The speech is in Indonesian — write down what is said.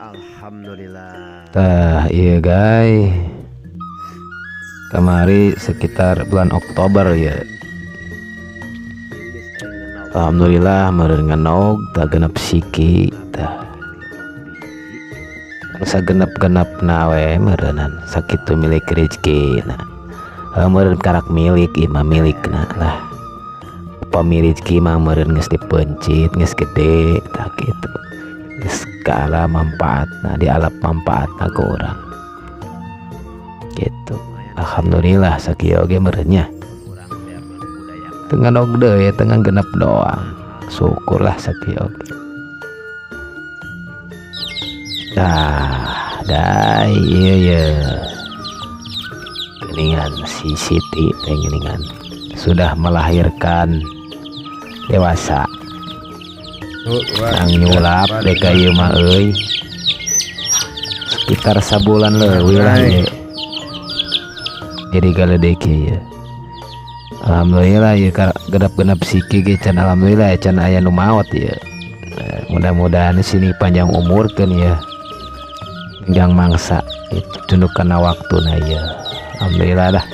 Alhamdulillah. Iya guys, kemari sekitar bulan Oktober ya. Alhamdulillah meureun ngenog tak genep siki tah. Asa genep-genep nawe meureunan sakitu milik rezekina. Meureun karak milik imah milikna lah. Pemilik rezeki mah meureun geus dipencit geus gede tah kitu. Geus kaala manfaatna di alap manfaatna ke urang. Gitu. Alhamdulillah sakieu oge meureunnya. Tengah nog deui tengah genep doang. Syukurlah sakieu oge. Dah iya. Geningan si Siti teh geningan sudah melahirkan dewasa. Nang nyulap dek ieu mah euy. Sekitar sabulan leuwih lah ieu. Jadi galedek ieu. Alhamdulillah ya genep-genep siki ge can alhamdulillah ya can aya nu maot ya. Mudah-mudahan sini panjang umurkeun ya. Panjang mangsa itu tunduk kana waktuna ya. Alhamdulillah dah.